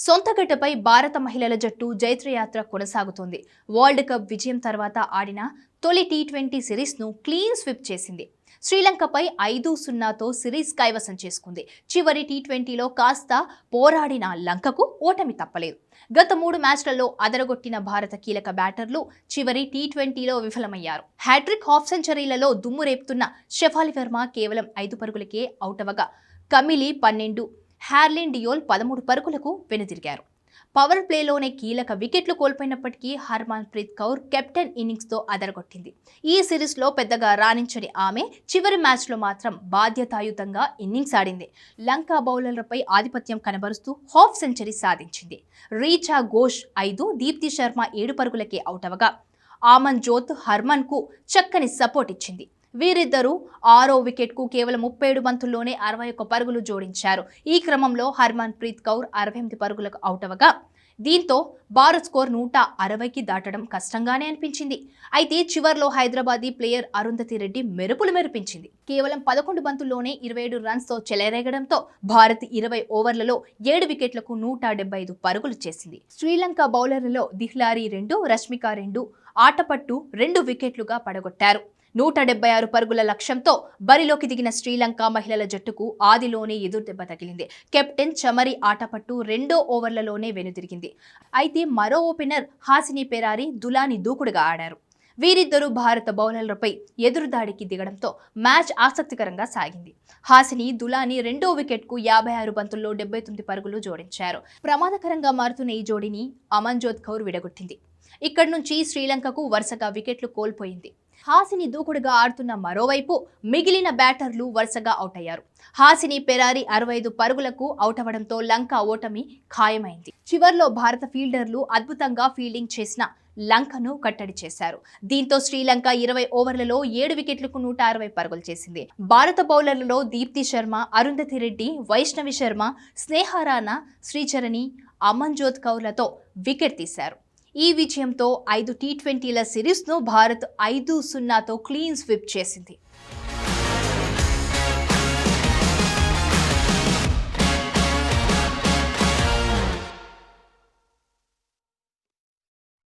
సొంతగడ్డపై భారత మహిళల జట్టు జైత్రయాత్ర కొనసాగుతోంది. వరల్డ్ కప్ విజయం తర్వాత ఆడిన తొలి టీ20 సిరీస్ను క్లీన్ స్విప్ చేసింది. శ్రీలంకపై 5-0తో సిరీస్ కైవసం చేసుకుంది. చివరి టీ20లో కాస్త పోరాడిన లంకకు ఓటమి తప్పలేదు. గత 3 మ్యాచ్లలో అదరగొట్టిన భారత కీలక బ్యాటర్లు చివరి టీ20లో విఫలమయ్యారు. హ్యాట్రిక్, హాఫ్ సెంచరీలలో దుమ్ము రేపుతున్న షెఫాలి వర్మ కేవలం 5 పరుగులకే అవుటవగా కమిలీ 12, హార్లిన్ డియోల్ 13 పరుగులకు వెనుదిరిగారు. పవర్ ప్లేలోనే కీలక వికెట్లు కోల్పోయినప్పటికీ హర్మన్ ప్రీత్ కౌర్ కెప్టెన్ ఇన్నింగ్స్తో అదరగొట్టింది. ఈ సిరీస్లో పెద్దగా రాణించని ఆమె చివరి మ్యాచ్లో మాత్రం బాధ్యతాయుతంగా ఇన్నింగ్స్ ఆడింది. లంక బౌలర్లపై ఆధిపత్యం కనబరుస్తూ హాఫ్ సెంచరీ సాధించింది. రీచా ఘోష్ 5, దీప్తి శర్మ 7 పరుగులకే అవుటవగా అమన్ జోత్ హర్మన్కు చక్కని సపోర్ట్ ఇచ్చింది. వీరిద్దరూ 6వ వికెట్కు కేవలం 37 బంతుల్లోనే 61 పరుగులు జోడించారు. ఈ క్రమంలో హర్మన్ ప్రీత్ కౌర్ 68 పరుగులకు అవుటవగా దీంతో భారత్ స్కోర్ 160కి దాటడం కష్టంగానే అనిపించింది. అయితే చివర్లో హైదరాబాదీ ప్లేయర్ అరుంధతి రెడ్డి మెరుపులు మెరిపించింది. కేవలం 11 బంతుల్లోనే 27 రన్స్తో చెలరేగడంతో భారత్ 20 ఓవర్లలో 7 వికెట్లకు 175 పరుగులు చేసింది. శ్రీలంక బౌలర్లలో దిహ్లారీ 2, రష్మిక 2 ఆటపట్టు 2 వికెట్లుగా పడగొట్టారు. 176 పరుగుల లక్ష్యంతో బరిలోకి దిగిన శ్రీలంక మహిళల జట్టుకు ఆదిలోనే ఎదురుదెబ్బ తగిలింది. కెప్టెన్ చమరి ఆటపట్టు 2వ ఓవర్లలోనే వెనుదిరిగింది. అయితే మరో ఓపెనర్ హాసిని పెరారి దులాని దూకుడుగా ఆడారు. వీరిద్దరూ భారత బౌలర్లపై ఎదురుదాడికి దిగడంతో మ్యాచ్ ఆసక్తికరంగా సాగింది. హాసిని, దులాని 2వ వికెట్కు 56 బంతుల్లో 79 పరుగులు జోడించారు. ప్రమాదకరంగా మారుతున్న ఈ జోడీని అమన్జోత్ కౌర్ విడగొట్టింది. ఇక్కడి నుంచి శ్రీలంకకు వరుసగా వికెట్లు కోల్పోయింది. హాసిని దూకుడుగా ఆడుతున్న మరోవైపు మిగిలిన బ్యాటర్లు వరుసగా అవుట్ అయ్యారు. హాసిని పెరారి 65 పరుగులకు అవుటవడంతో లంక ఓటమి ఖాయమైంది. చివర్లో భారత ఫీల్డర్లు అద్భుతంగా ఫీల్డింగ్ చేసిన లంకను కట్టడి చేశారు. దీంతో శ్రీలంక 20 ఓవర్లలో 7 వికెట్లకు 160 పరుగులు చేసింది. భారత బౌలర్లలో దీప్తి శర్మ, అరుంధతి రెడ్డి, వైష్ణవి శర్మ, స్నేహ రాణా, శ్రీచరణి, అమన్జోత్ కౌర్లతో వికెట్ తీశారు. ఈ విజయంతో 5 టీ20ల సిరీస్ను భారత్ 5-0తో క్లీన్ స్విప్ చేసింది.